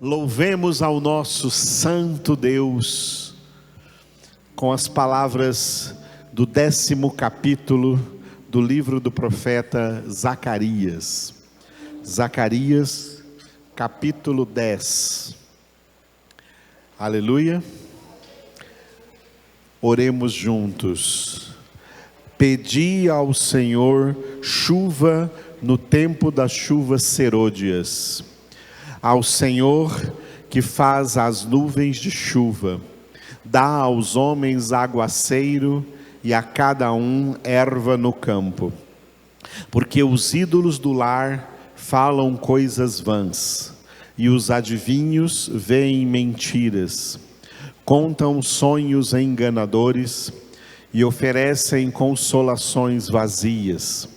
Louvemos ao nosso santo Deus com as palavras do 10º capítulo do livro do profeta Zacarias. Zacarias, capítulo 10. Aleluia. Oremos juntos. Pedi ao Senhor chuva no tempo das chuvas serôdias. Ao Senhor que faz as nuvens de chuva, dá aos homens aguaceiro e a cada um erva no campo. Porque os ídolos do lar falam coisas vãs, e os adivinhos veem mentiras, contam sonhos enganadores e oferecem consolações vazias.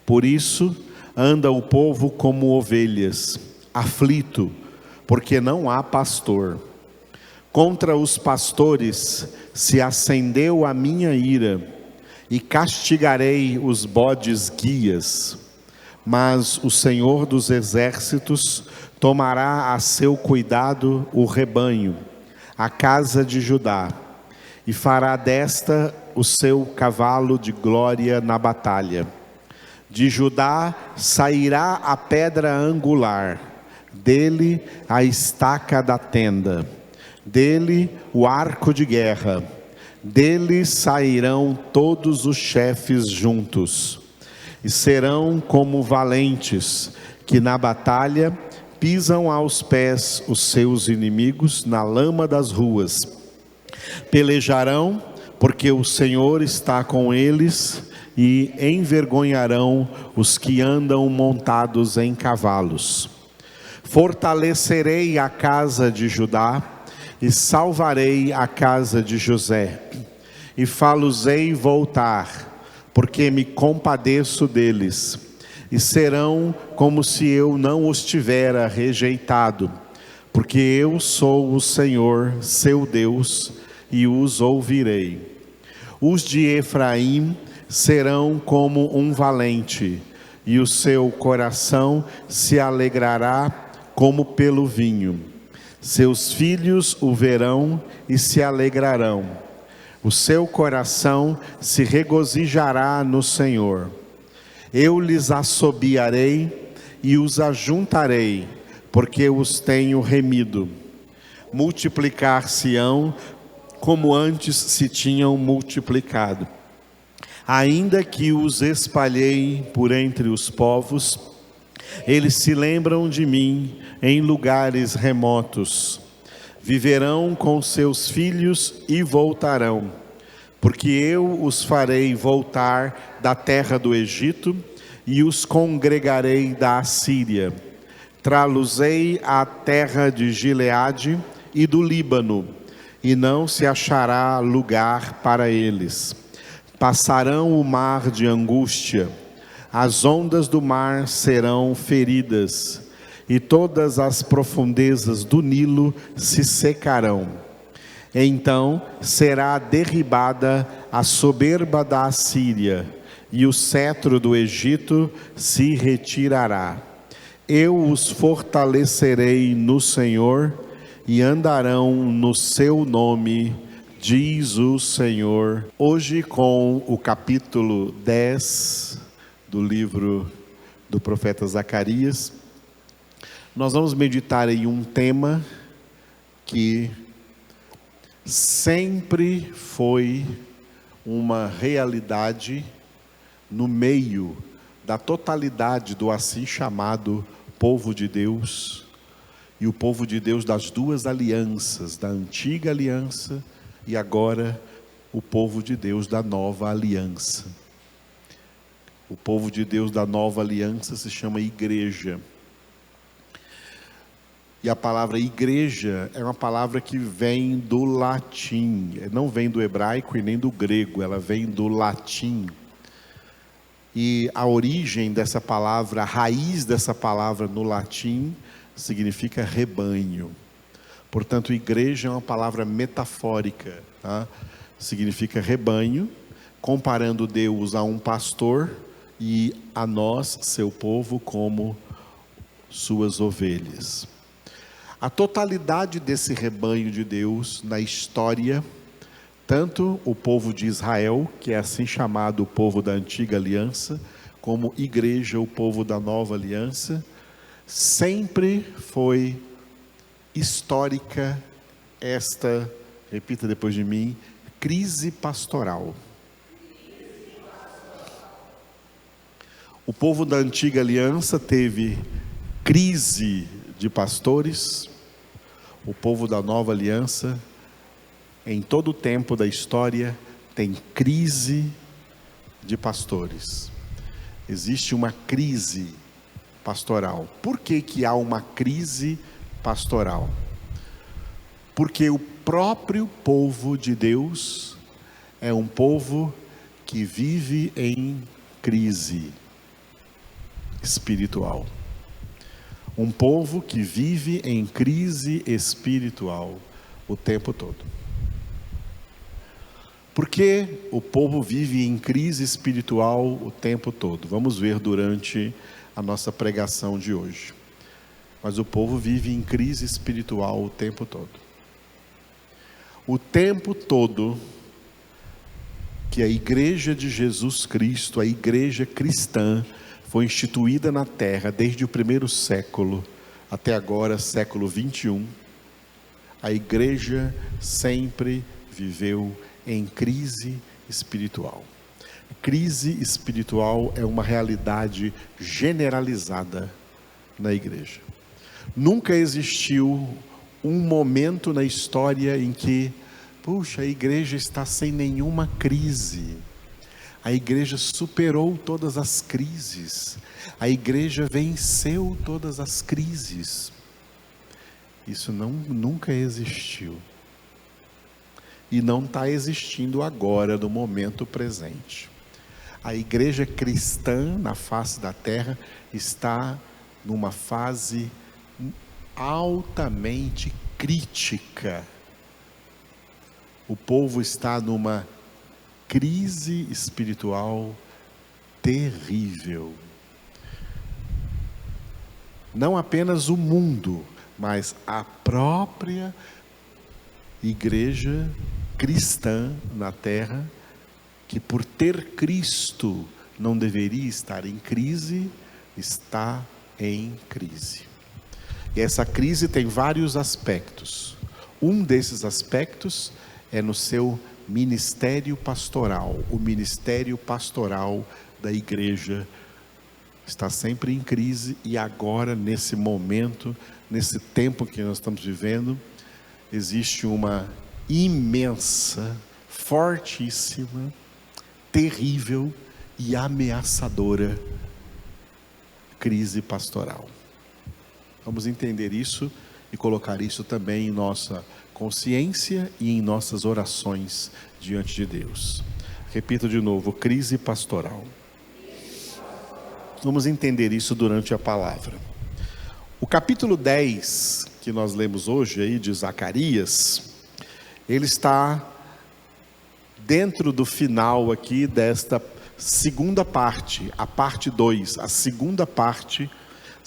Por isso anda o povo como ovelhas, aflito, porque não há pastor. Contra os pastores se acendeu a minha ira, e castigarei os bodes guias. Mas o Senhor dos exércitos tomará a seu cuidado o rebanho, a casa de Judá, e fará desta o seu cavalo de glória na batalha. De Judá sairá a pedra angular, dele a estaca da tenda, dele o arco de guerra, dele sairão todos os chefes juntos, e serão como valentes, que na batalha pisam aos pés os seus inimigos na lama das ruas. Pelejarão, porque o Senhor está com eles, e envergonharão os que andam montados em cavalos. Fortalecerei a casa de Judá e salvarei a casa de José, e fá-los-ei voltar, porque me compadeço deles, e serão como se eu não os tivera rejeitado, porque eu sou o Senhor, seu Deus, e os ouvirei. Os de Efraim serão como um valente, e o seu coração se alegrará como pelo vinho. Seus filhos o verão e se alegrarão. O seu coração se regozijará no Senhor. Eu lhes assobiarei e os ajuntarei, porque os tenho remido. Multiplicar-se-ão como antes se tinham multiplicado. Ainda que os espalhei por entre os povos, eles se lembram de mim em lugares remotos. Viverão com seus filhos e voltarão, porque eu os farei voltar da terra do Egito e os congregarei da Assíria. Trá-los-ei à terra de Gileade e do Líbano, e não se achará lugar para eles. Passarão o mar de angústia, as ondas do mar serão feridas, e todas as profundezas do Nilo se secarão. Então será derribada a soberba da Assíria, e o cetro do Egito se retirará. Eu os fortalecerei no Senhor, e andarão no seu nome, diz o Senhor. Hoje, com o capítulo 10 do livro do profeta Zacarias, nós vamos meditar em um tema que sempre foi uma realidade no meio da totalidade do assim chamado povo de Deus, e o povo de Deus das duas alianças, da antiga aliança e agora o povo de Deus da nova aliança. O povo de Deus da nova aliança se chama igreja. E a palavra igreja é uma palavra que vem do latim, não vem do hebraico e nem do grego, ela vem do latim. E a origem dessa palavra, a raiz dessa palavra no latim, significa rebanho. Portanto, igreja é uma palavra metafórica, tá? Significa rebanho, comparando Deus a um pastor e a nós, seu povo, como suas ovelhas. A totalidade desse rebanho de Deus na história, tanto o povo de Israel, que é assim chamado o povo da antiga aliança, como igreja, o povo da nova aliança, sempre foi histórica esta, repita depois de mim, crise pastoral. O povo da antiga aliança teve crise de pastores, o povo da nova aliança, em todo o tempo da história, tem crise de pastores. Existe uma crise pastoral. Por que que há uma crise pastoral? Porque o próprio povo de Deus é um povo que vive em crise espiritual. Um povo que vive em crise espiritual o tempo todo. Por que o povo vive em crise espiritual o tempo todo? Vamos ver durante a nossa pregação de hoje. Mas o povo vive em crise espiritual o tempo todo. O tempo todo que a igreja de Jesus Cristo, a igreja cristã, foi instituída na terra desde o primeiro século até agora, século 21, a igreja sempre viveu em crise espiritual. Crise espiritual é uma realidade generalizada na igreja. Nunca existiu um momento na história em que, puxa, a igreja está sem nenhuma crise. A igreja superou todas as crises. A igreja venceu todas as crises. Isso nunca existiu. E não está existindo agora, no momento presente. A igreja cristã na face da terra está numa fase altamente crítica. O povo está numa crise espiritual terrível. Não apenas o mundo, mas a própria igreja cristã na terra, que por ter Cristo não deveria estar em crise, está em crise. E essa crise tem vários aspectos. Um desses aspectos é no seu ministério pastoral. O ministério pastoral da igreja está sempre em crise, e agora, nesse momento, nesse tempo que nós estamos vivendo, existe uma imensa, fortíssima, terrível e ameaçadora crise pastoral. Vamos entender isso e colocar isso também em nossa consciência e em nossas orações diante de Deus. Repito de novo, crise pastoral. Vamos entender isso durante a palavra. O capítulo 10, que nós lemos hoje aí de Zacarias, ele está dentro do final aqui desta segunda parte, a parte 2, a segunda parte.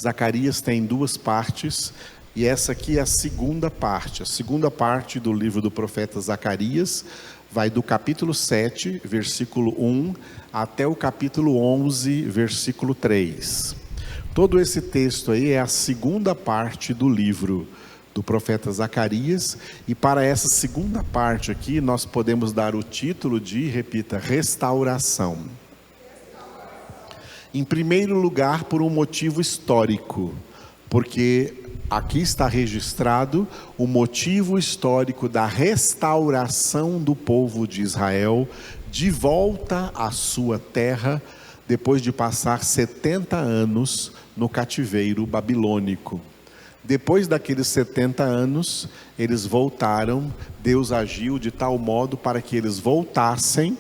Zacarias tem duas partes, e essa aqui é a segunda parte. A segunda parte do livro do profeta Zacarias vai do capítulo 7, versículo 1, até o capítulo 11, versículo 3. Todo esse texto aí é a segunda parte do livro do profeta Zacarias, e para essa segunda parte aqui nós podemos dar o título de, repita, restauração. Em primeiro lugar, por um motivo histórico, porque aqui está registrado o motivo histórico da restauração do povo de Israel de volta à sua terra, depois de passar 70 anos no cativeiro babilônico. Depois daqueles 70 anos, eles voltaram. Deus agiu de tal modo para que eles voltassem,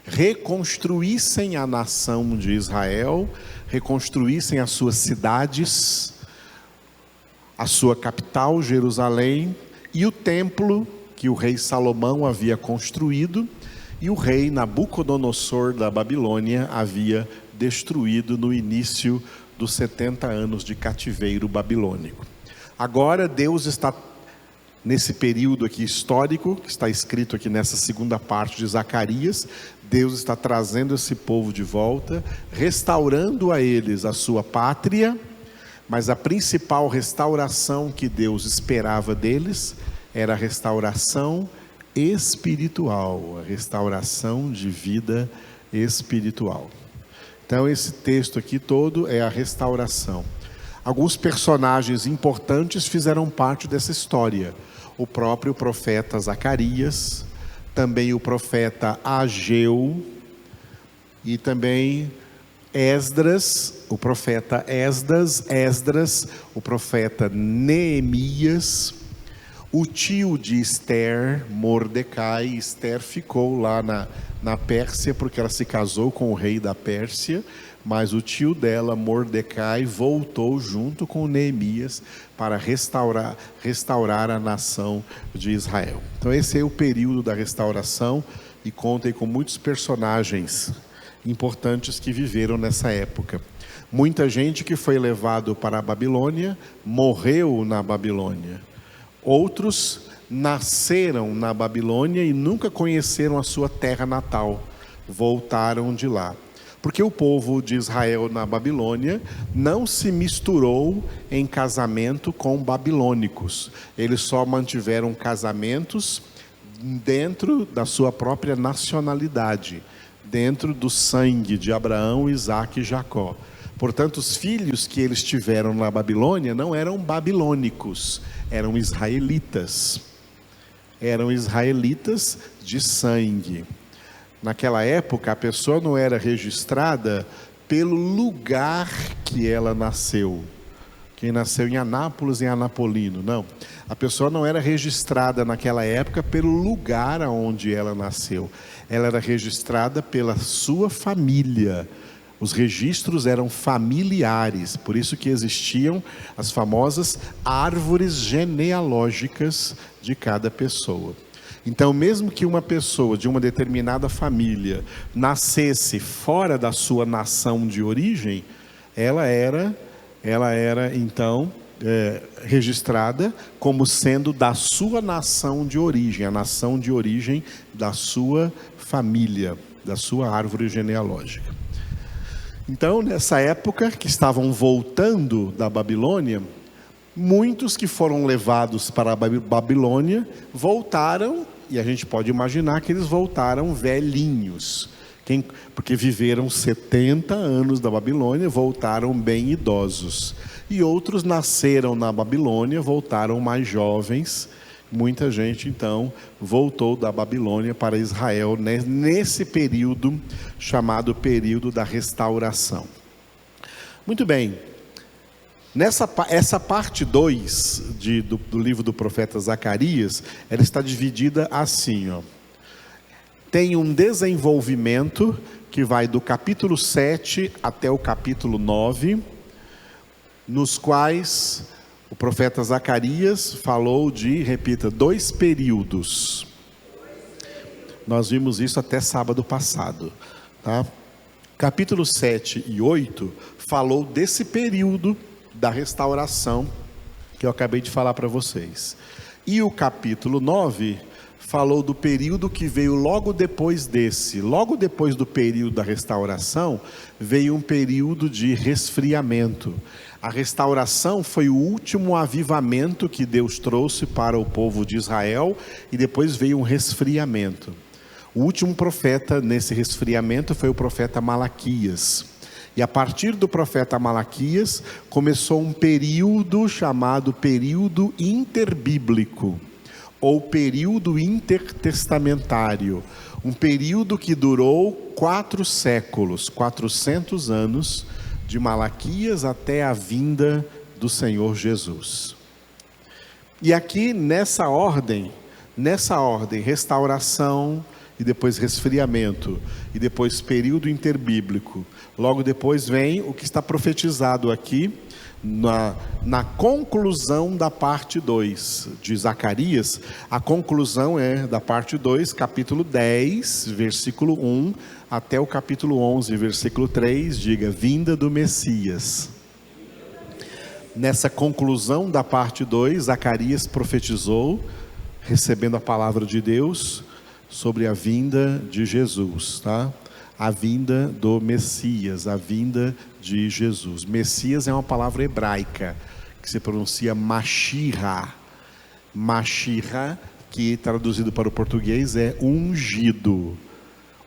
reconstruíssem a nação de Israel, reconstruíssem as suas cidades, a sua capital, Jerusalém, e o templo que o rei Salomão havia construído, e o rei Nabucodonosor da Babilônia havia destruído no início dos 70 anos de cativeiro babilônico. Agora Deus está, nesse período aqui histórico, que está escrito aqui nessa segunda parte de Zacarias, Deus está trazendo esse povo de volta, restaurando a eles a sua pátria, mas a principal restauração que Deus esperava deles era a restauração espiritual, a restauração de vida espiritual. Então esse texto aqui todo é a restauração. Alguns personagens importantes fizeram parte dessa história. O próprio profeta Zacarias, também o profeta Ageu e também Esdras, o profeta Esdras, o profeta Neemias, o tio de Esther, Mordecai. Esther ficou lá na Pérsia porque ela se casou com o rei da Pérsia, mas o tio dela, Mordecai, voltou junto com Neemias para restaurar a nação de Israel. Então esse é o período da restauração e conta aí com muitos personagens importantes que viveram nessa época. Muita gente que foi levado para a Babilônia morreu na Babilônia. Outros nasceram na Babilônia e nunca conheceram a sua terra natal, voltaram de lá. Porque o povo de Israel na Babilônia não se misturou em casamento com babilônicos. Eles só mantiveram casamentos dentro da sua própria nacionalidade, dentro do sangue de Abraão, Isaque e Jacó. Portanto, os filhos que eles tiveram na Babilônia não eram babilônicos, eram israelitas. Eram israelitas de sangue. Naquela época, a pessoa não era registrada pelo lugar que ela nasceu. Quem nasceu em Anápolis, em Anapolino, não. A pessoa não era registrada naquela época pelo lugar onde ela nasceu. Ela era registrada pela sua família. Os registros eram familiares, por isso que existiam as famosas árvores genealógicas de cada pessoa. Então, mesmo que uma pessoa de uma determinada família nascesse fora da sua nação de origem, ela era então registrada como sendo da sua nação de origem, a nação de origem da sua família, da sua árvore genealógica. Então, nessa época que estavam voltando da Babilônia, muitos que foram levados para a Babilônia voltaram, e a gente pode imaginar que eles voltaram velhinhos, porque viveram 70 anos da Babilônia, voltaram bem idosos. E outros nasceram na Babilônia, voltaram mais jovens. Muita gente então voltou da Babilônia para Israel nesse período chamado período da restauração. Muito bem, essa parte 2 do livro do profeta Zacarias, ela está dividida assim, ó. Tem um desenvolvimento que vai do capítulo 7 até o capítulo 9, nos quais o profeta Zacarias falou de, repita, 2 períodos. Nós vimos isso até sábado passado, tá? Capítulo 7 e 8 falou desse período da restauração que eu acabei de falar para vocês. E o capítulo 9 falou do período que veio logo depois desse. Logo depois do período da restauração, veio um período de resfriamento. A restauração foi o último avivamento que Deus trouxe para o povo de Israel, e depois veio um resfriamento. O último profeta nesse resfriamento foi o profeta Malaquias. E a partir do profeta Malaquias, começou um período chamado período interbíblico, ou período intertestamentário. Um período que durou 4 séculos, 400 anos, de Malaquias até a vinda do Senhor Jesus. E aqui nessa ordem, restauração, e depois resfriamento, e depois período interbíblico. Logo depois vem o que está profetizado aqui, na conclusão da parte 2 de Zacarias. A conclusão é da parte 2, capítulo 10, versículo 1, até o capítulo 11, versículo 3, diga, vinda do Messias. Nessa conclusão da parte 2, Zacarias profetizou, recebendo a palavra de Deus, sobre a vinda de Jesus, tá? A vinda do Messias, a vinda de Jesus. Messias é uma palavra hebraica, que se pronuncia Mashirá. Mashirá, que traduzido para o português é ungido.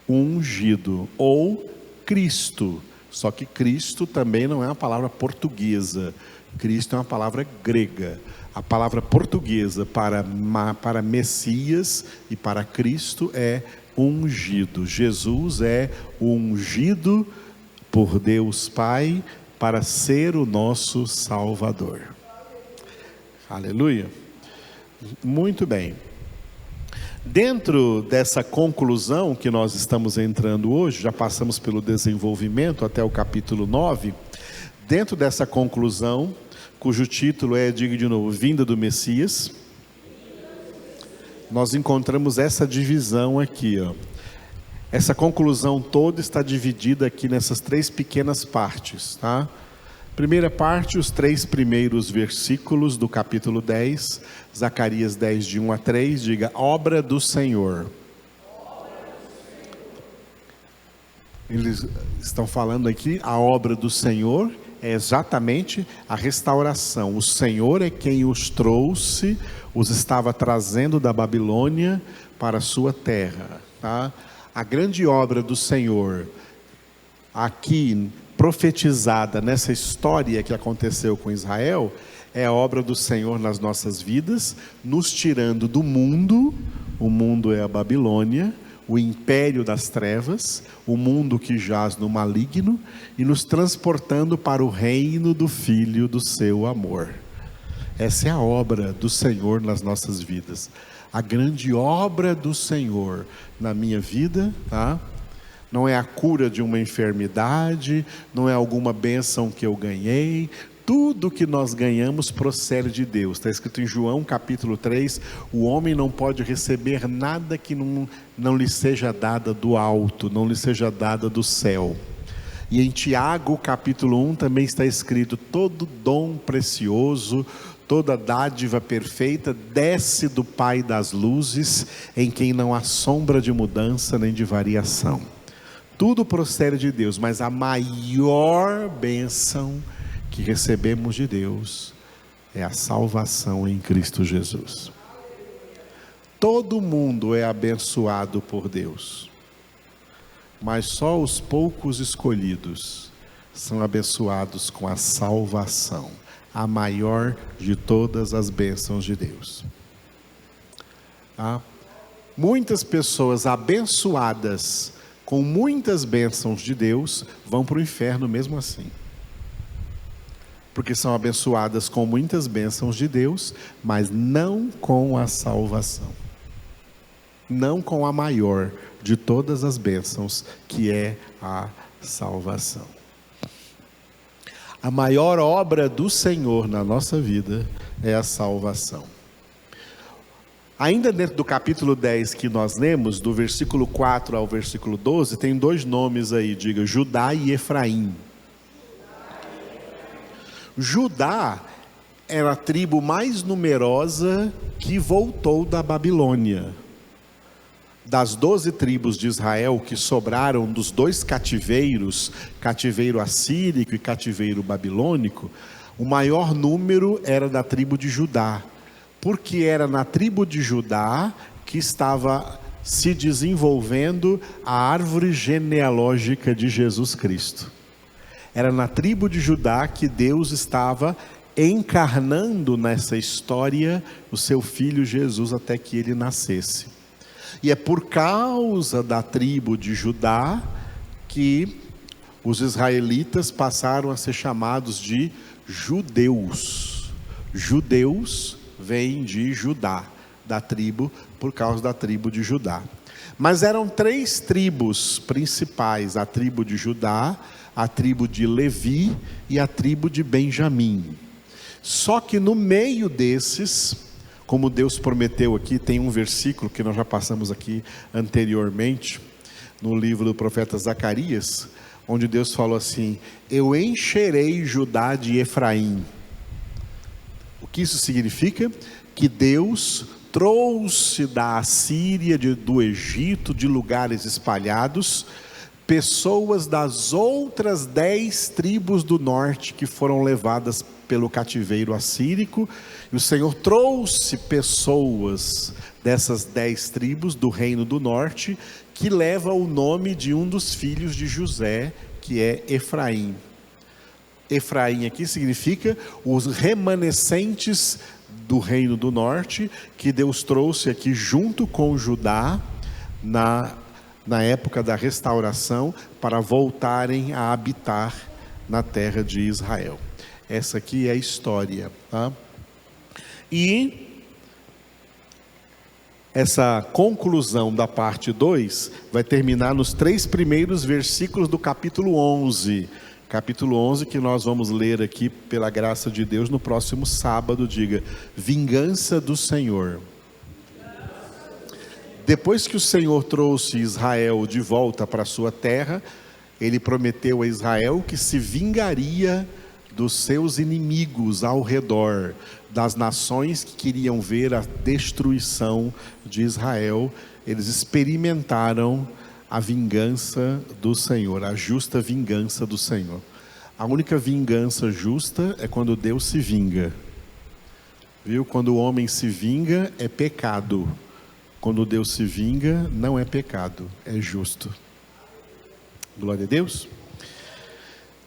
Ungido, ou Cristo. Só que Cristo também não é uma palavra portuguesa. Cristo é uma palavra grega. A palavra portuguesa para Messias e para Cristo é ungido. Jesus é ungido por Deus Pai para ser o nosso Salvador. Aleluia. Muito bem. Dentro dessa conclusão que nós estamos entrando hoje, já passamos pelo desenvolvimento até o capítulo 9, dentro dessa conclusão, cujo título é, diga de novo, Vinda do Messias, nós encontramos essa divisão aqui, ó. Essa conclusão toda está dividida aqui nessas 3 pequenas partes, tá? Primeira parte, os 3 primeiros versículos do capítulo 10, Zacarias 10, de 1 a 3, diga, obra do Senhor. Eles estão falando aqui, a obra do Senhor é exatamente a restauração. O Senhor é quem os trouxe, os estava trazendo da Babilônia para a sua terra, tá? A grande obra do Senhor, aqui profetizada nessa história que aconteceu com Israel, é a obra do Senhor nas nossas vidas, nos tirando do mundo, o mundo é a Babilônia, o império das trevas, o mundo que jaz no maligno, e nos transportando para o reino do Filho do seu amor. Essa é a obra do Senhor nas nossas vidas. A grande obra do Senhor na minha vida, tá? Não é a cura de uma enfermidade, não é alguma bênção que eu ganhei. Tudo que nós ganhamos procede de Deus. Está escrito em João capítulo 3, o homem não pode receber nada que não lhe seja dada do alto, não lhe seja dada do céu. E em Tiago capítulo 1 também está escrito, todo dom precioso, toda dádiva perfeita desce do Pai das luzes, em quem não há sombra de mudança nem de variação. Tudo procede de Deus, mas a maior bênção que recebemos de Deus é a salvação em Cristo Jesus. Todo mundo é abençoado por Deus, mas só os poucos escolhidos são abençoados com a salvação, a maior de todas as bênçãos de Deus. Muitas pessoas abençoadas com muitas bênçãos de Deus vão para o inferno mesmo assim, porque são abençoadas com muitas bênçãos de Deus, mas não com a salvação, não com a maior de todas as bênçãos, que é a salvação. A maior obra do Senhor na nossa vida é a salvação. Ainda dentro do capítulo 10 que nós lemos, do versículo 4 ao versículo 12, tem 2 nomes aí, diga, Judá e Efraim. Judá era a tribo mais numerosa que voltou da Babilônia. Das 12 tribos de Israel que sobraram dos 2 cativeiros, cativeiro assírico e cativeiro babilônico, o maior número era da tribo de Judá, porque era na tribo de Judá que estava se desenvolvendo a árvore genealógica de Jesus Cristo. Era na tribo de Judá que Deus estava encarnando nessa história o seu filho Jesus até que ele nascesse. E é por causa da tribo de Judá que os israelitas passaram a ser chamados de judeus. Judeus vem de Judá, da tribo, por causa da tribo de Judá. Mas eram 3 tribos principais, a tribo de Judá, a tribo de Levi e a tribo de Benjamim. Só que no meio desses, como Deus prometeu aqui, tem um versículo que nós já passamos aqui anteriormente, no livro do profeta Zacarias, onde Deus falou assim, eu encherei Judá de Efraim. O que isso significa? Que Deus trouxe da Assíria, do Egito, de lugares espalhados, pessoas das outras 10 tribos do norte que foram levadas pelo cativeiro assírico, e o Senhor trouxe pessoas dessas 10 tribos do reino do norte, que leva o nome de um dos filhos de José, que é Efraim. Efraim aqui significa os remanescentes do reino do norte, que Deus trouxe aqui junto com Judá, na época da restauração, para voltarem a habitar na terra de Israel. Essa aqui é a história, tá? E essa conclusão da parte 2 vai terminar nos 3 primeiros versículos do capítulo 11. Capítulo 11, que nós vamos ler aqui, pela graça de Deus, no próximo sábado. Diga: vingança do Senhor. Depois que o Senhor trouxe Israel de volta para a sua terra, Ele prometeu a Israel que se vingaria dos seus inimigos ao redor, das nações que queriam ver a destruição de Israel. Eles experimentaram a vingança do Senhor, a justa vingança do Senhor. A única vingança justa é quando Deus se vinga. Viu? Quando o homem se vinga, é pecado. Quando Deus se vinga, não é pecado, é justo. Glória a Deus.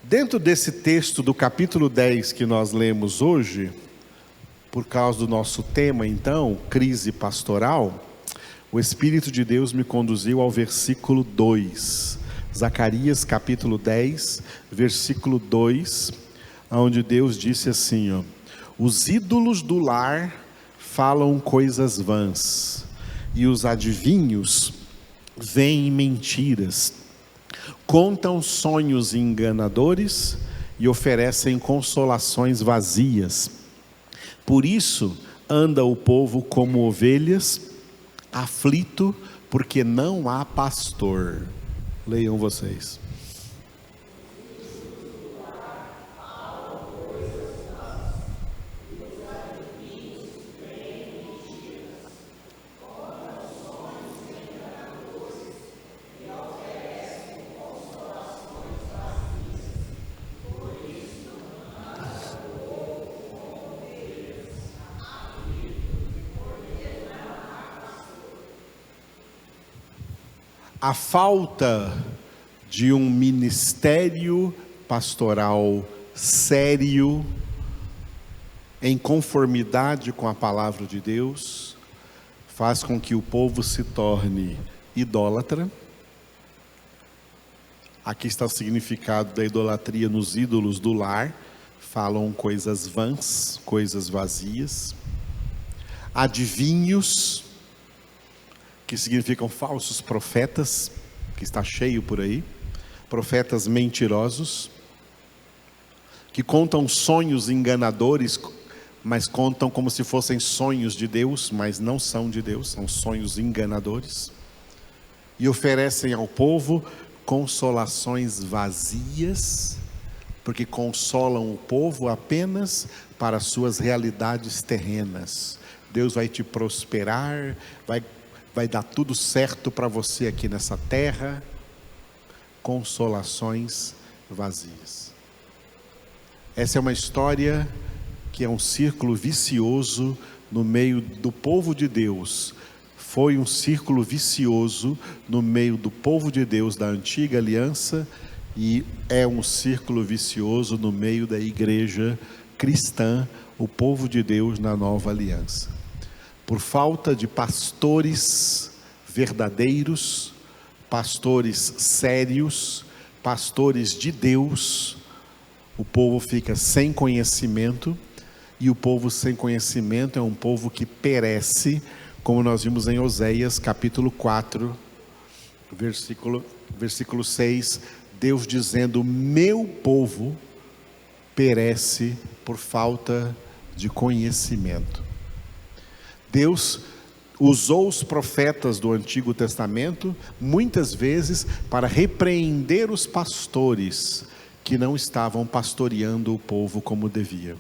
Dentro desse texto do capítulo 10 que nós lemos hoje, por causa do nosso tema então, crise pastoral, o Espírito de Deus me conduziu ao versículo 2, Zacarias capítulo 10, versículo 2, onde Deus disse assim, ó: os ídolos do lar falam coisas vãs, e os adivinhos veem mentiras, contam sonhos enganadores e oferecem consolações vazias. Por isso anda o povo como ovelhas, aflito, porque não há pastor. Leiam vocês. A falta de um ministério pastoral sério, em conformidade com a palavra de Deus, faz com que o povo se torne idólatra. Aqui está o significado da idolatria nos ídolos do lar. Falam coisas vãs, coisas vazias. Adivinhos, que significam falsos profetas, que está cheio por aí, profetas mentirosos, que contam sonhos enganadores, mas contam como se fossem sonhos de Deus, mas não são de Deus, são sonhos enganadores, e oferecem ao povo consolações vazias, porque consolam o povo apenas para suas realidades terrenas. Deus vai te prosperar, vai dar tudo certo para você aqui nessa terra. Consolações vazias. Essa é uma história que é um círculo vicioso no meio do povo de Deus. Foi um círculo vicioso no meio do povo de Deus da antiga aliança, e é um círculo vicioso no meio da igreja cristã, o povo de Deus na nova aliança. Por falta de pastores verdadeiros, pastores sérios, pastores de Deus, o povo fica sem conhecimento, e o povo sem conhecimento é um povo que perece, como nós vimos em Oséias capítulo 4, versículo 6, Deus dizendo: meu povo perece por falta de conhecimento. Deus usou os profetas do Antigo Testamento muitas vezes para repreender os pastores que não estavam pastoreando o povo como devia.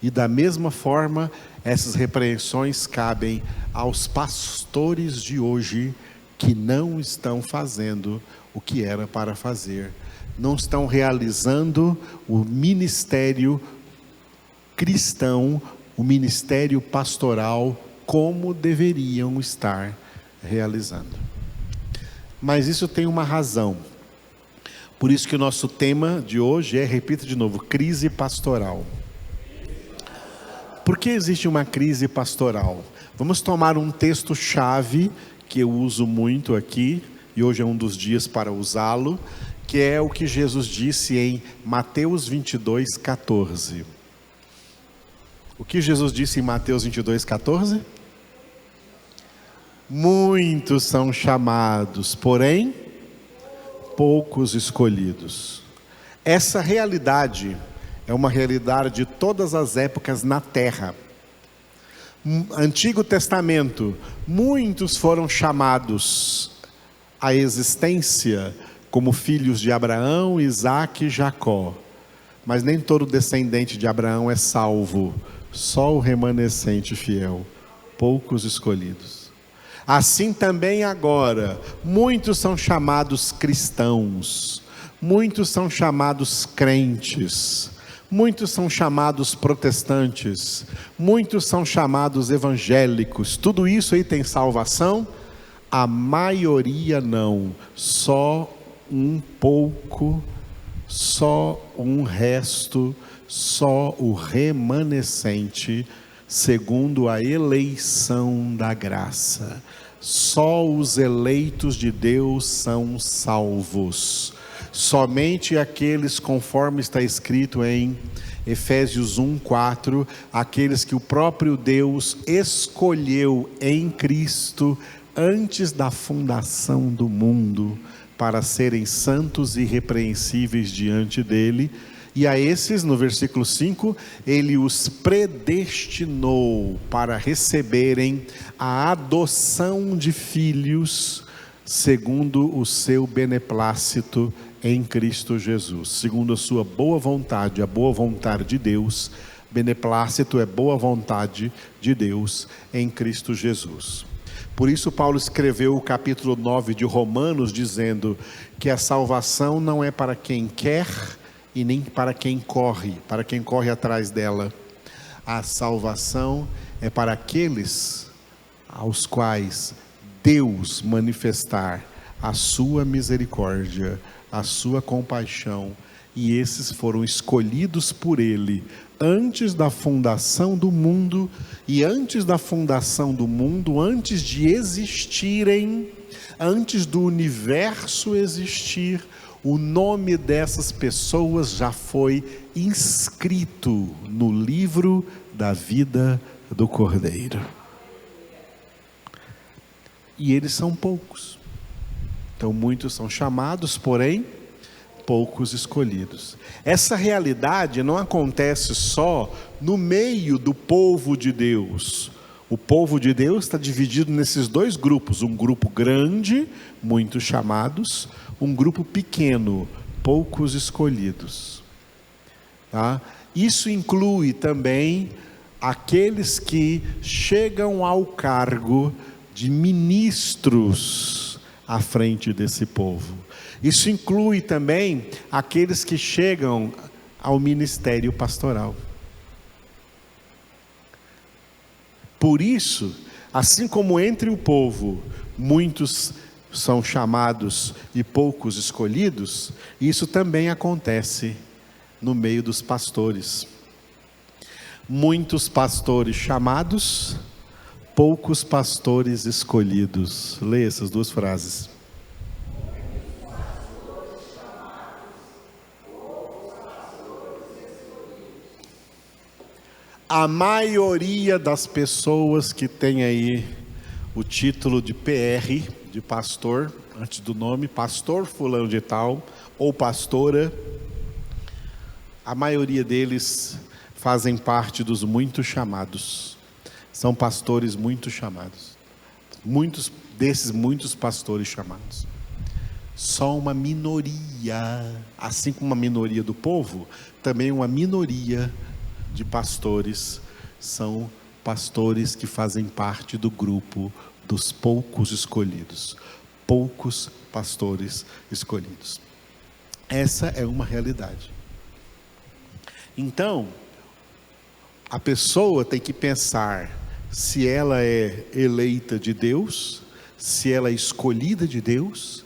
E da mesma forma, essas repreensões cabem aos pastores de hoje que não estão fazendo o que era para fazer. Não estão realizando o ministério cristão, o ministério pastoral, como deveriam estar realizando. Mas isso tem uma razão. Por isso que o nosso tema de hoje é, repito de novo, crise pastoral. Por que existe uma crise pastoral? Vamos tomar um texto-chave que eu uso muito aqui, e hoje é um dos dias para usá-lo, que é o que Jesus disse em Mateus 22, 14. O que Jesus disse em Mateus 22, 14? Muitos são chamados, porém, poucos escolhidos. Essa realidade é uma realidade de todas as épocas na terra. Antigo Testamento, muitos foram chamados à existência como filhos de Abraão, Isaque e Jacó. Mas nem todo descendente de Abraão é salvo, só o remanescente fiel, poucos escolhidos. Assim também agora, muitos são chamados cristãos, muitos são chamados crentes, muitos são chamados protestantes, muitos são chamados evangélicos. Tudo isso aí tem salvação? A maioria não, só um pouco, só um resto, só o remanescente, segundo a eleição da graça. Só os eleitos de Deus são salvos. Somente aqueles, conforme está escrito em Efésios 1:4, aqueles que o próprio Deus escolheu em Cristo antes da fundação do mundo, para serem santos e irrepreensíveis diante dele. E a esses, no versículo 5, ele os predestinou para receberem a adoção de filhos, segundo o seu beneplácito em Cristo Jesus, segundo a sua boa vontade, a boa vontade de Deus. Beneplácito é boa vontade de Deus em Cristo Jesus. Por isso Paulo escreveu o capítulo 9 de Romanos, dizendo que a salvação não é para quem quer e nem para quem corre atrás dela. A salvação é para aqueles aos quais Deus manifestar a sua misericórdia, a sua compaixão, e esses foram escolhidos por Ele antes da fundação do mundo. E antes da fundação do mundo, antes de existirem, antes do universo existir, o nome dessas pessoas já foi inscrito no livro da vida do Cordeiro. E eles são poucos. Então muitos são chamados, porém poucos escolhidos. Essa realidade não acontece só no meio do povo de Deus. O povo de Deus está dividido nesses dois grupos: um grupo grande, muitos chamados, um grupo pequeno, poucos escolhidos. Tá? Isso inclui também aqueles que chegam ao cargo de ministros à frente desse povo. Isso inclui também aqueles que chegam ao ministério pastoral. Por isso, assim como entre o povo muitos são chamados e poucos escolhidos, isso também acontece no meio dos pastores. Muitos pastores chamados, poucos pastores escolhidos. Leia essas duas frases. A maioria das pessoas que tem aí o título de PR, de pastor, antes do nome, pastor fulano de tal, ou pastora, a maioria deles fazem parte dos muitos chamados. São pastores muito chamados. Muitos pastores chamados. Só uma minoria, assim como uma minoria do povo, também uma minoria de pastores são pastores que fazem parte do grupo dos poucos escolhidos. Poucos pastores escolhidos. Essa é uma realidade. Então, a pessoa tem que pensar se ela é eleita de Deus, se ela é escolhida de Deus,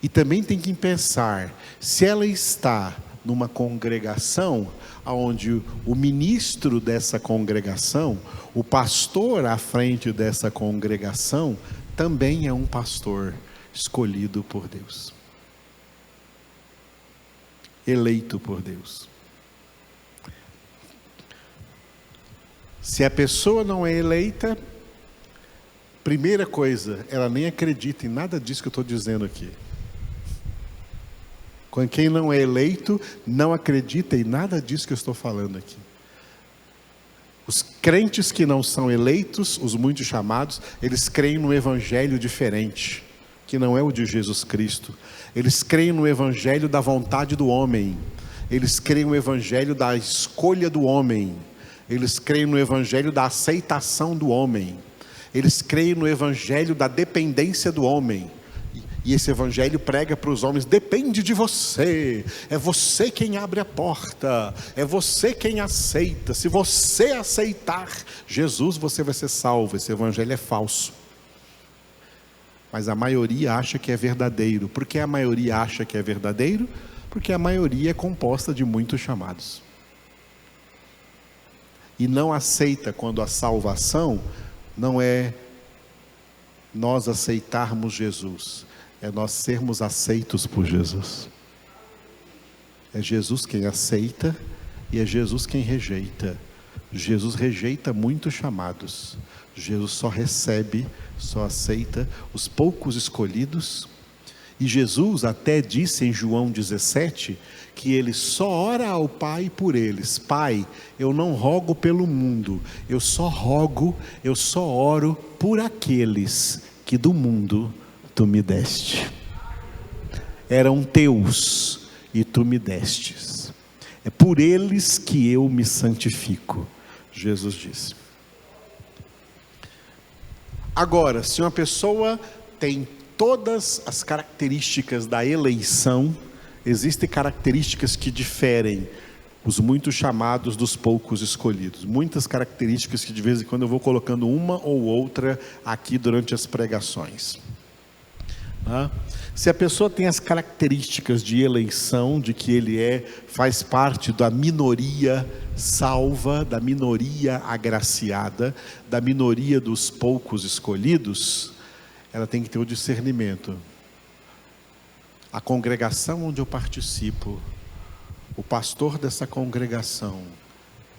e também tem que pensar se ela está numa congregação onde o ministro dessa congregação, o pastor à frente dessa congregação, também é um pastor escolhido por Deus, eleito por Deus. Se a pessoa não é eleita, primeira coisa, ela nem acredita em nada disso que eu estou dizendo aqui. Quem não é eleito, não acredita em nada disso que eu estou falando aqui. Os crentes que não são eleitos, os muitos chamados, eles creem no evangelho diferente, que não é o de Jesus Cristo. Eles creem no evangelho da vontade do homem. Eles creem no evangelho da escolha do homem. Eles creem no evangelho da aceitação do homem. Eles creem no evangelho da dependência do homem. E esse evangelho prega para os homens: depende de você, é você quem abre a porta, é você quem aceita. Se você aceitar Jesus, você vai ser salvo. Esse evangelho é falso, mas a maioria acha que é verdadeiro. Por que a maioria acha que é verdadeiro? Porque a maioria é composta de muitos chamados, e não aceita quando a salvação não é nós aceitarmos Jesus, é nós sermos aceitos por Jesus. É Jesus quem aceita e é Jesus quem rejeita. Jesus rejeita muitos chamados. Jesus só recebe, só aceita os poucos escolhidos. E Jesus até disse em João 17 que ele só ora ao Pai por eles. Pai, eu não rogo pelo mundo, eu só oro por aqueles que do mundo tu me deste. Eram teus e tu me destes. É por eles que eu me santifico, Jesus disse. Agora, se uma pessoa tem todas as características da eleição, existem características que diferem os muitos chamados dos poucos escolhidos. Muitas características que de vez em quando eu vou colocando uma ou outra aqui durante as pregações. Se a pessoa tem as características de eleição, de que ele faz parte da minoria salva, da minoria agraciada, da minoria dos poucos escolhidos, ela tem que ter o discernimento. A congregação onde eu participo, o pastor dessa congregação,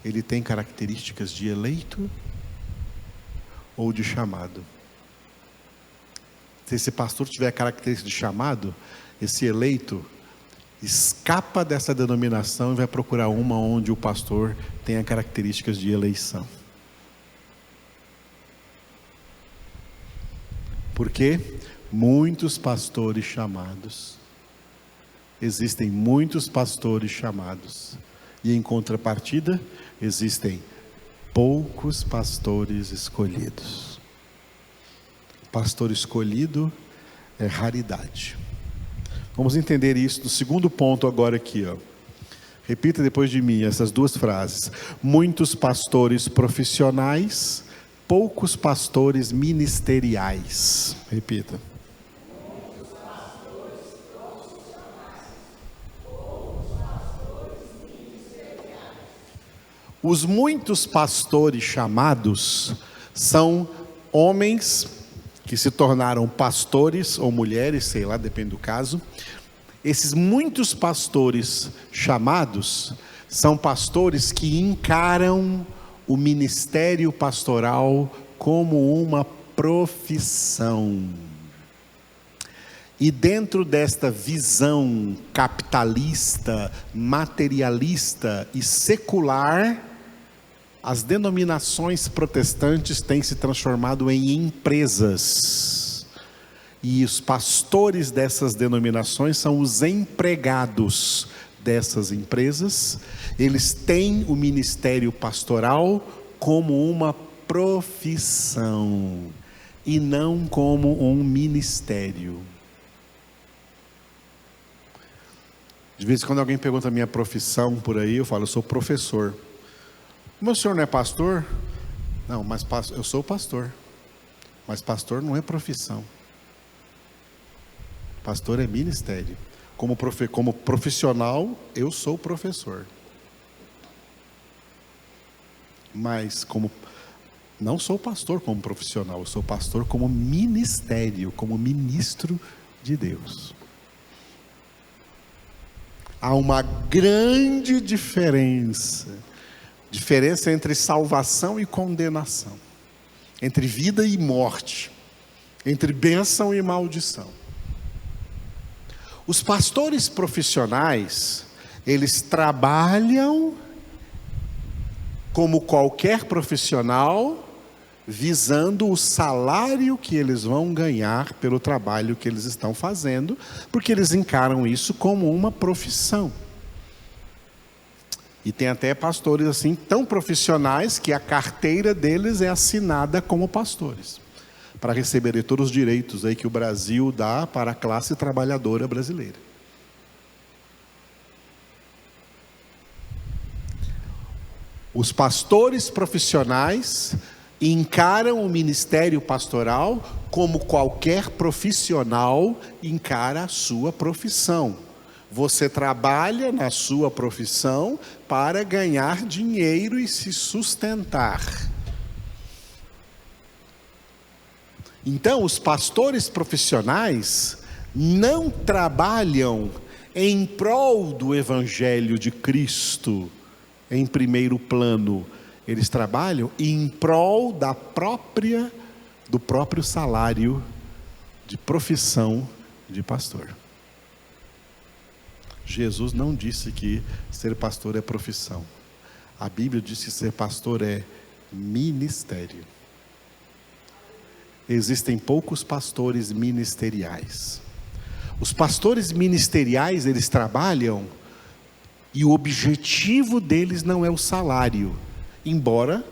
ele tem características de eleito ou de chamado? Se esse pastor tiver características de chamado, esse eleito escapa dessa denominação e vai procurar uma onde o pastor tenha características de eleição. Porque muitos pastores chamados, existem muitos pastores chamados, e em contrapartida existem poucos pastores escolhidos. Pastor escolhido é raridade. Vamos entender isso no segundo ponto agora aqui, ó. Repita depois de mim essas duas frases: muitos pastores profissionais, poucos pastores ministeriais. Repita. Muitos pastores profissionais, poucos pastores ministeriais. Os muitos pastores chamados são homens que se tornaram pastores ou mulheres, sei lá, depende do caso. Esses muitos pastores chamados são pastores que encaram o ministério pastoral como uma profissão. E dentro desta visão capitalista, materialista e secular, as denominações protestantes têm se transformado em empresas. E os pastores dessas denominações são os empregados dessas empresas, eles têm o ministério pastoral como uma profissão e não como um ministério. De vez em quando alguém pergunta a minha profissão por aí, eu falo, eu sou professor. Mas o senhor não é pastor? Não, mas eu sou pastor. Mas pastor não é profissão. Pastor é ministério. Como profissional, eu sou professor. Mas não sou pastor como profissional, eu sou pastor como ministério, como ministro de Deus. Há uma grande diferença entre salvação e condenação, entre vida e morte, entre bênção e maldição. Os pastores profissionais, eles trabalham como qualquer profissional, visando o salário que eles vão ganhar pelo trabalho que eles estão fazendo, porque eles encaram isso como uma profissão. E tem até pastores assim tão profissionais que a carteira deles é assinada como pastores, para receberem todos os direitos aí que o Brasil dá para a classe trabalhadora brasileira. Os pastores profissionais encaram o ministério pastoral como qualquer profissional encara a sua profissão. Você trabalha na sua profissão para ganhar dinheiro e se sustentar. Então, os pastores profissionais não trabalham em prol do Evangelho de Cristo em primeiro plano. Eles trabalham em prol do próprio salário de profissão de pastor. Jesus não disse que ser pastor é profissão. A Bíblia diz que ser pastor é ministério. Existem poucos pastores ministeriais. Os pastores ministeriais, eles trabalham e o objetivo deles não é o salário, embora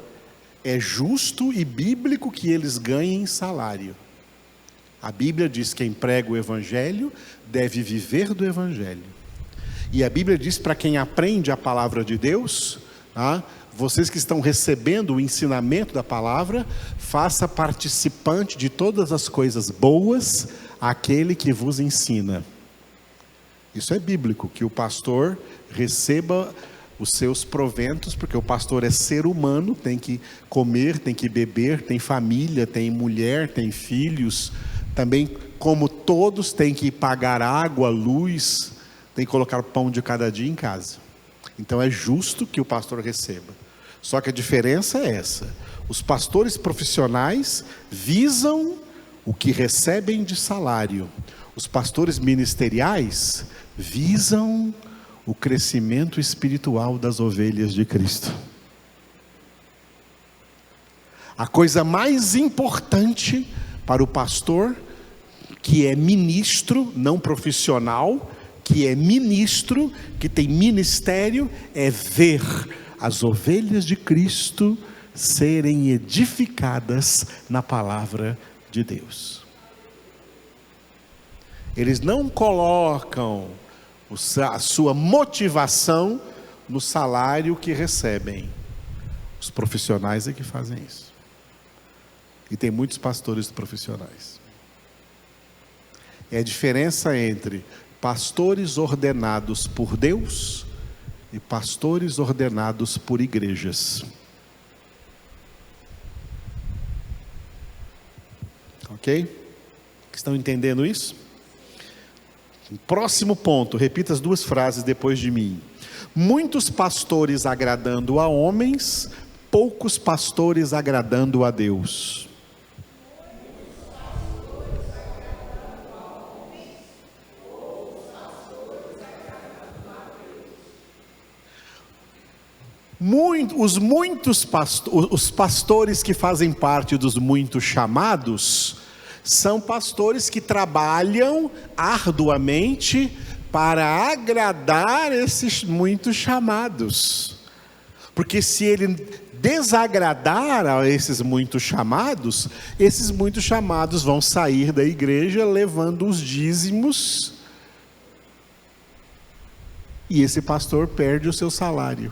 é justo e bíblico que eles ganhem salário. A Bíblia diz que quem prega o Evangelho deve viver do Evangelho. E a Bíblia diz para quem aprende a palavra de Deus, vocês que estão recebendo o ensinamento da palavra, faça participante de todas as coisas boas aquele que vos ensina. Isso é bíblico, que o pastor receba os seus proventos, porque o pastor é ser humano, tem que comer, tem que beber, tem família, tem mulher, tem filhos, também como todos tem que pagar água, luz, tem que colocar pão de cada dia em casa. Então é justo que o pastor receba. Só que a diferença é essa: os pastores profissionais visam o que recebem de salário. Os pastores ministeriais visam o crescimento espiritual das ovelhas de Cristo. A coisa mais importante para o pastor, que é ministro, não profissional, que é ministro, que tem ministério, é ver as ovelhas de Cristo serem edificadas na palavra de Deus. Eles não colocam a sua motivação no salário que recebem. Os profissionais é que fazem isso. E tem muitos pastores profissionais. É a diferença entre pastores ordenados por Deus e pastores ordenados por igrejas. Ok? Estão entendendo isso? Próximo ponto, repita as duas frases depois de mim. Muitos pastores agradando a homens, poucos pastores agradando a Deus. Os pastores que fazem parte dos muitos chamados são pastores que trabalham arduamente para agradar esses muitos chamados. Porque se ele desagradar a esses muitos chamados vão sair da igreja levando os dízimos, e esse pastor perde o seu salário.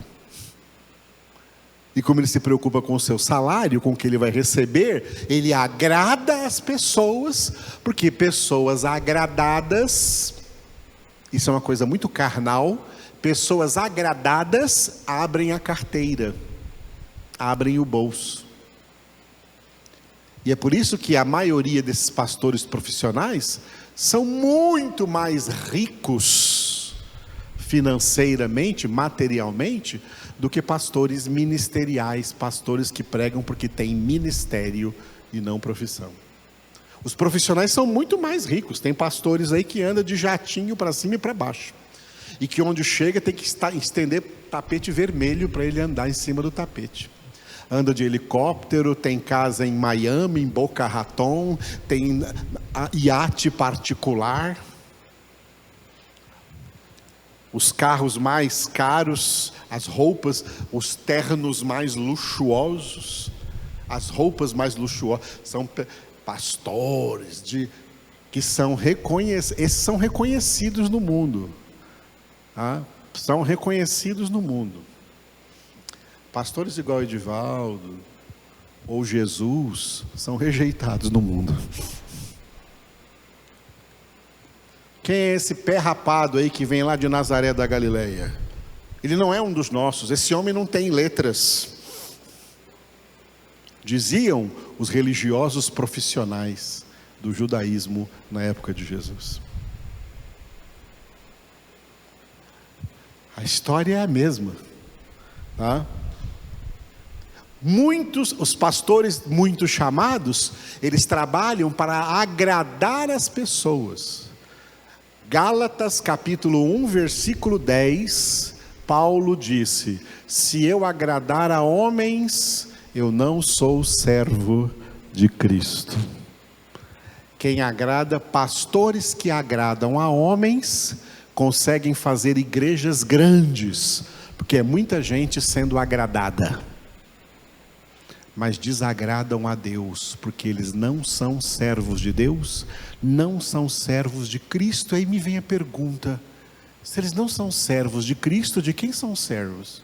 E como ele se preocupa com o seu salário, com o que ele vai receber, ele agrada as pessoas, porque pessoas agradadas, isso é uma coisa muito carnal, pessoas agradadas abrem a carteira, abrem o bolso. E é por isso que a maioria desses pastores profissionais são muito mais ricos financeiramente, materialmente, do que pastores ministeriais, pastores que pregam porque têm ministério e não profissão. Os profissionais são muito mais ricos. Tem pastores aí que andam de jatinho para cima e para baixo, e que onde chega tem que estender tapete vermelho para ele andar em cima do tapete. Anda de helicóptero, tem casa em Miami, em Boca Raton, tem iate particular, os carros mais caros, as roupas, os ternos mais luxuosos, as roupas mais luxuosas, são pastores que são esses são reconhecidos no mundo, tá? São reconhecidos no mundo. Pastores igual Edivaldo ou Jesus são rejeitados no mundo. Quem é esse pé rapado aí que vem lá de Nazaré da Galileia? Ele não é um dos nossos. Esse homem não tem letras. Diziam os religiosos profissionais do judaísmo na época de Jesus. A história é a mesma, tá? Os pastores muito chamados, eles trabalham para agradar as pessoas. Gálatas capítulo 1, versículo 10, Paulo disse: se eu agradar a homens, eu não sou servo de Cristo. Quem agrada, pastores que agradam a homens, conseguem fazer igrejas grandes, porque é muita gente sendo agradada, mas desagradam a Deus, porque eles não são servos de Deus, não são servos de Cristo. Aí me vem a pergunta: se eles não são servos de Cristo, de quem são servos?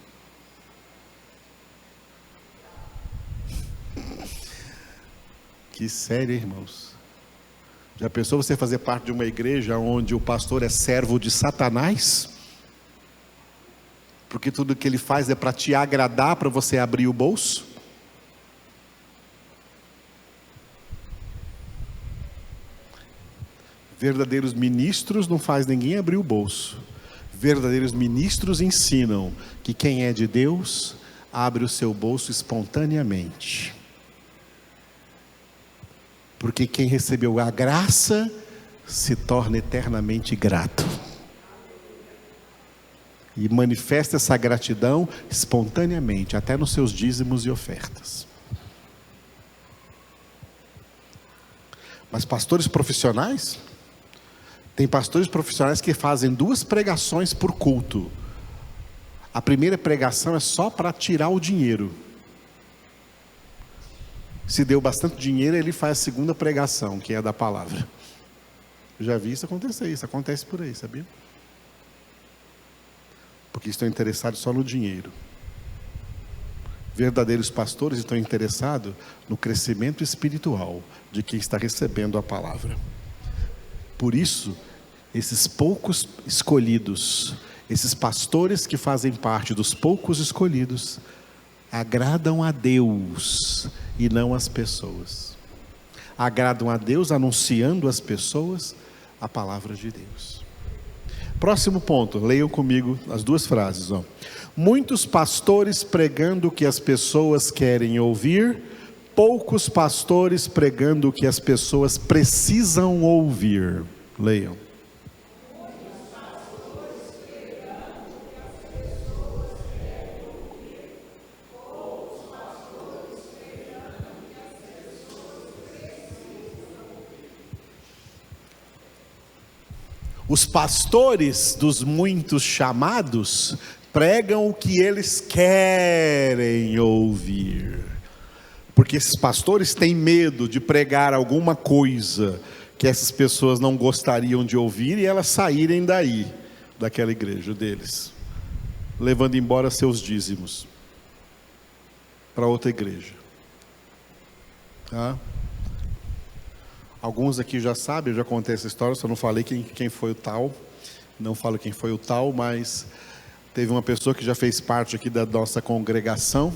Que sério, irmãos. Já pensou você fazer parte de uma igreja onde o pastor é servo de Satanás? Porque tudo que ele faz é para te agradar, para você abrir o bolso? Verdadeiros ministros não faz ninguém abrir o bolso. Verdadeiros ministros ensinam que quem é de Deus abre o seu bolso espontaneamente. Porque quem recebeu a graça se torna eternamente grato. E manifesta essa gratidão espontaneamente, até nos seus dízimos e ofertas. Mas pastores profissionais? Tem pastores profissionais que fazem 2 pregações por culto. A primeira pregação é só para tirar o dinheiro. Se deu bastante dinheiro, ele faz a segunda pregação, que é a da palavra. Eu já vi isso acontecer, isso acontece por aí, sabia? Porque estão interessados só no dinheiro. Verdadeiros pastores estão interessados no crescimento espiritual de quem está recebendo a palavra. Por isso, esses poucos escolhidos, esses pastores que fazem parte dos poucos escolhidos, agradam a Deus e não as pessoas. Agradam a Deus anunciando às pessoas a palavra de Deus. Próximo ponto, leiam comigo as 2 frases. Muitos pastores pregando o que as pessoas querem ouvir, poucos pastores pregando o que as pessoas precisam ouvir. Leiam. Os pastores dos muitos chamados pregam o que eles querem ouvir. Porque esses pastores têm medo de pregar alguma coisa que essas pessoas não gostariam de ouvir e elas saírem daí, daquela igreja deles, levando embora seus dízimos para outra igreja. Tá? Alguns aqui já sabem, eu já contei essa história, só não falei quem foi o tal. Não falo quem foi o tal, mas teve uma pessoa que já fez parte aqui da nossa congregação.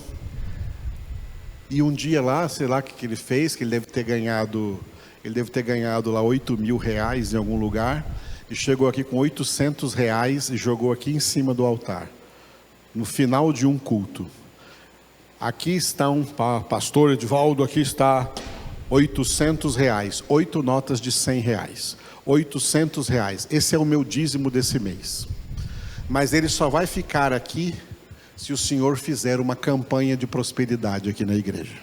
E um dia lá, sei lá o que ele fez, que ele deve ter ganhado lá 8 mil reais em algum lugar. E chegou aqui com 800 reais e jogou aqui em cima do altar. No final de um culto. Aqui está pastor Edivaldo, aqui está 800 reais, 8 notas de 100 reais, 800 reais, esse é o meu dízimo desse mês, mas ele só vai ficar aqui, se o senhor fizer uma campanha de prosperidade aqui na igreja.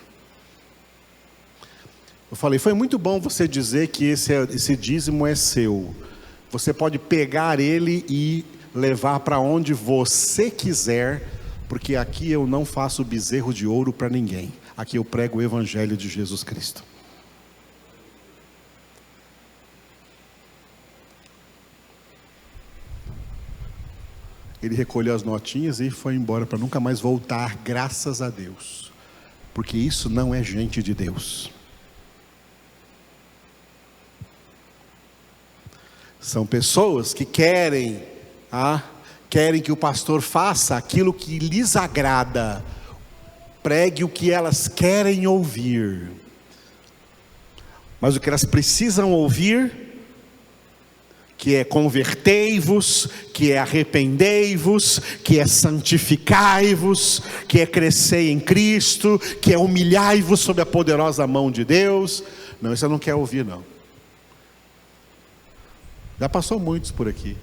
Eu falei, foi muito bom você dizer que esse dízimo é seu, você pode pegar ele e levar para onde você quiser, porque aqui eu não faço bezerro de ouro para ninguém, aqui eu prego o evangelho de Jesus Cristo. Ele recolheu as notinhas e foi embora para nunca mais voltar, graças a Deus, porque isso não é gente de Deus. São pessoas que querem que o pastor faça aquilo que lhes agrada, pregue o que elas querem ouvir, mas o que elas precisam ouvir, que é convertei-vos, que é arrependei-vos, que é santificai-vos, que é crescer em Cristo, que é humilhai-vos sob a poderosa mão de Deus. Não, isso eu não quero ouvir não. Já passou muitos por aqui,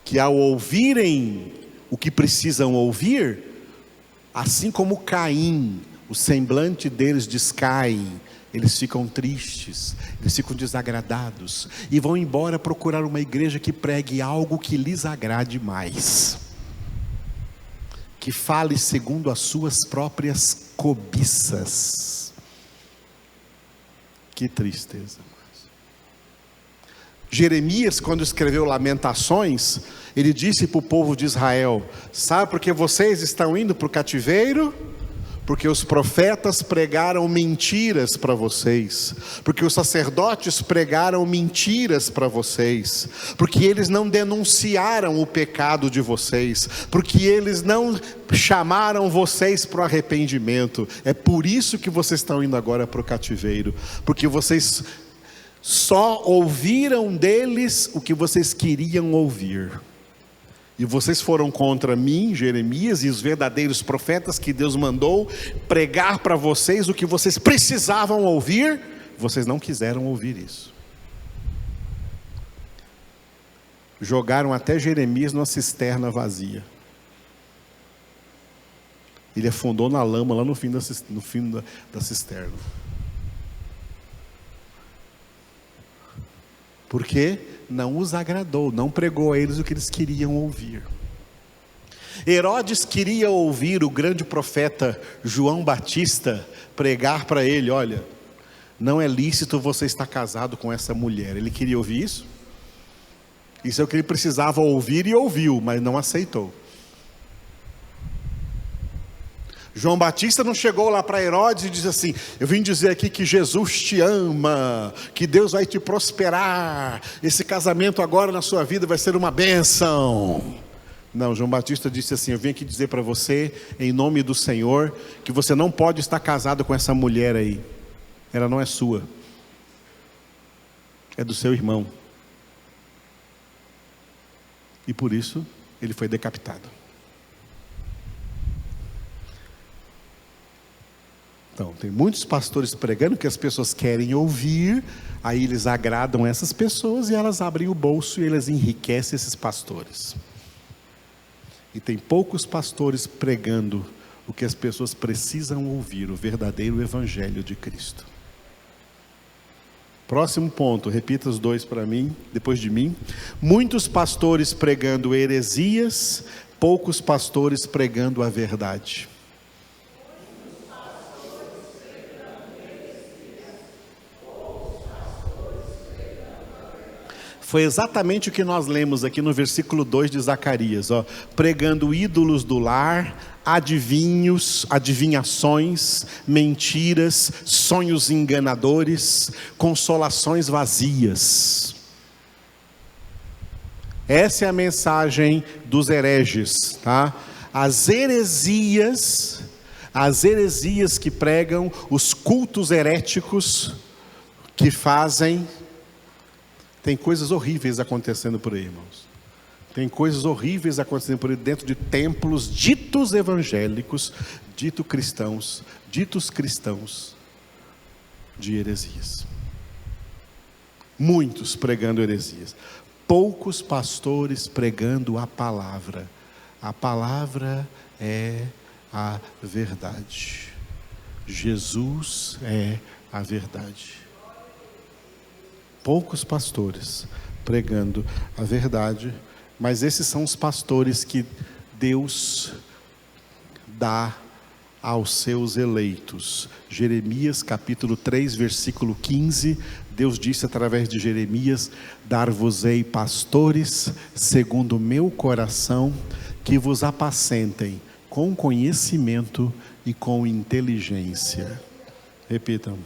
que ao ouvirem o que precisam ouvir, assim como Caim, o semblante deles descai, eles ficam tristes, eles ficam desagradados, e vão embora procurar uma igreja que pregue algo que lhes agrade mais, que fale segundo as suas próprias cobiças. Que tristeza. Jeremias, quando escreveu Lamentações, ele disse para o povo de Israel, sabe por que vocês estão indo para o cativeiro? Porque os profetas pregaram mentiras para vocês, porque os sacerdotes pregaram mentiras para vocês, porque eles não denunciaram o pecado de vocês, porque eles não chamaram vocês para o arrependimento. É por isso que vocês estão indo agora para o cativeiro, porque vocês só ouviram deles o que vocês queriam ouvir. E vocês foram contra mim, Jeremias, e os verdadeiros profetas que Deus mandou pregar para vocês o que vocês precisavam ouvir. Vocês não quiseram ouvir isso. Jogaram até Jeremias numa cisterna vazia. Ele afundou na lama lá no fim da cisterna. Por quê? Não os agradou, não pregou a eles o que eles queriam ouvir. Herodes queria ouvir o grande profeta João Batista pregar para ele, olha, não é lícito você estar casado com essa mulher. Ele queria ouvir isso? Isso é o que ele precisava ouvir e ouviu, mas não aceitou. João Batista não chegou lá para Herodes e disse assim, eu vim dizer aqui que Jesus te ama, que Deus vai te prosperar, esse casamento agora na sua vida vai ser uma bênção. Não, João Batista disse assim, eu vim aqui dizer para você, em nome do Senhor, que você não pode estar casado com essa mulher aí, ela não é sua, é do seu irmão. E por isso ele foi decapitado. Então, tem muitos pastores pregando que as pessoas querem ouvir, aí eles agradam essas pessoas e elas abrem o bolso e eles enriquecem esses pastores. E tem poucos pastores pregando o que as pessoas precisam ouvir, o verdadeiro evangelho de Cristo. Próximo ponto, repita os dois para mim, depois de mim. Muitos pastores pregando heresias, poucos pastores pregando a verdade. Foi exatamente o que nós lemos aqui no versículo 2 de Zacarias, ó, pregando ídolos do lar, adivinhos, adivinhações, mentiras, sonhos enganadores, consolações vazias. Essa é a mensagem dos hereges, tá? As heresias que pregam, os cultos heréticos que fazem. Tem coisas horríveis acontecendo por aí, irmãos. Tem coisas horríveis acontecendo por aí dentro de templos ditos evangélicos, ditos cristãos de heresias. Muitos pregando heresias. Poucos pastores pregando a palavra. A palavra é a verdade. Jesus é a verdade. Poucos pastores pregando a verdade, mas esses são os pastores que Deus dá aos seus eleitos. Jeremias capítulo 3, versículo 15, Deus disse através de Jeremias: dar-vos-ei pastores segundo o meu coração, que vos apacentem com conhecimento e com inteligência. Repitam.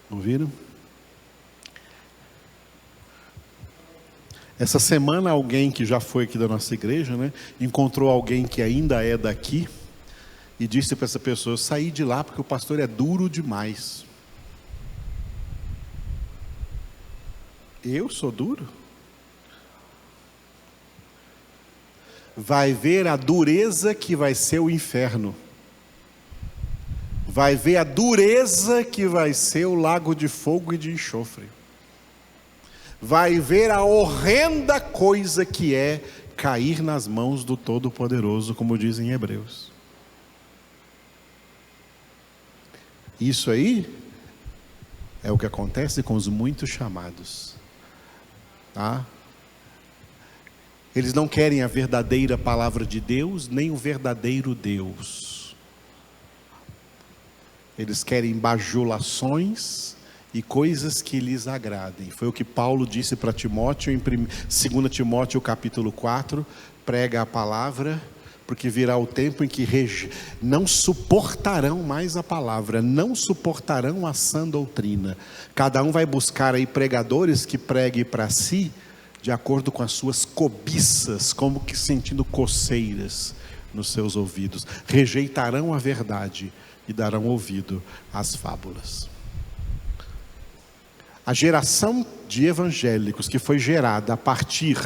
Ouviram? Essa semana alguém que já foi aqui da nossa igreja, né, encontrou alguém que ainda é daqui e disse para essa pessoa: eu saí de lá porque o pastor é duro demais. Eu sou duro? Vai ver a dureza que vai ser o inferno. Vai ver a dureza que vai ser o lago de fogo e de enxofre. Vai ver a horrenda coisa que é cair nas mãos do Todo-Poderoso, como dizem Hebreus. Isso aí é o que acontece com os muitos chamados, tá? Eles não querem a verdadeira palavra de Deus, nem o verdadeiro Deus. Eles querem bajulações e coisas que lhes agradem. Foi o que Paulo disse para Timóteo em 2 Timóteo capítulo 4, prega a palavra, porque virá o tempo em que não suportarão mais a palavra, não suportarão a sã doutrina. Cada um vai buscar aí pregadores que preguem para si, de acordo com as suas cobiças, como que sentindo coceiras nos seus ouvidos. Rejeitarão a verdade e darão ouvido às fábulas. A geração de evangélicos que foi gerada a partir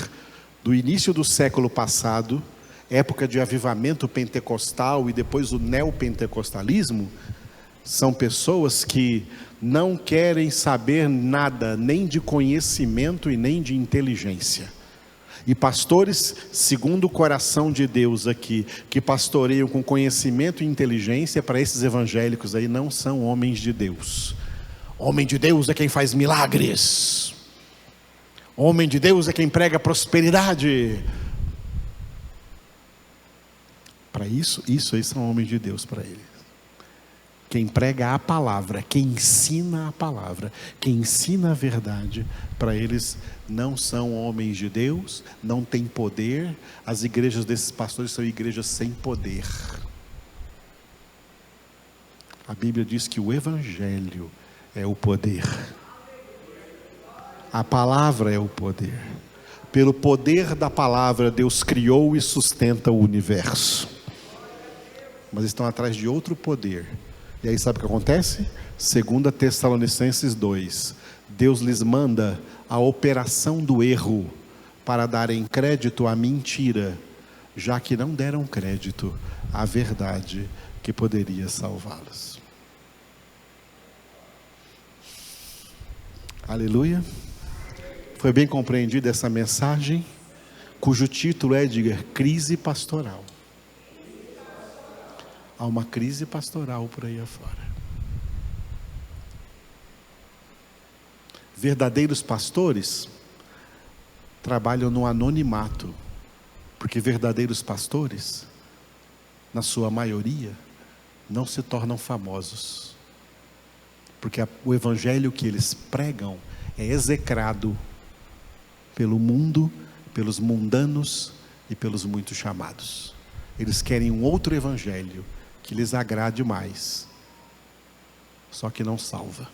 do início do século passado, época de avivamento pentecostal e depois o neopentecostalismo, são pessoas que não querem saber nada, nem de conhecimento e nem de inteligência. E pastores, segundo o coração de Deus aqui, que pastoreiam com conhecimento e inteligência, para esses evangélicos aí não são homens de Deus. Homem de Deus é quem faz milagres. Homem de Deus é quem prega prosperidade. Para isso aí são homens de Deus para eles. Quem prega a palavra, quem ensina a palavra, quem ensina a verdade, para eles não são homens de Deus, não tem poder. As igrejas desses pastores são igrejas sem poder. A Bíblia diz que o Evangelho é o poder. A palavra é o poder. Pelo poder da palavra, Deus criou e sustenta o universo. Mas estão atrás de outro poder. E aí sabe o que acontece? 2 Tessalonicenses 2. Deus lhes manda a operação do erro para darem crédito à mentira, já que não deram crédito à verdade que poderia salvá-los. Aleluia. Foi bem compreendida essa mensagem, cujo título é, diga, crise pastoral. Há uma crise pastoral por aí afora. Verdadeiros pastores trabalham no anonimato, porque verdadeiros pastores, na sua maioria, não se tornam famosos, porque o evangelho que eles pregam é execrado pelo mundo, pelos mundanos e pelos muito chamados. Eles querem um outro evangelho que lhes agrade mais, só que não salva.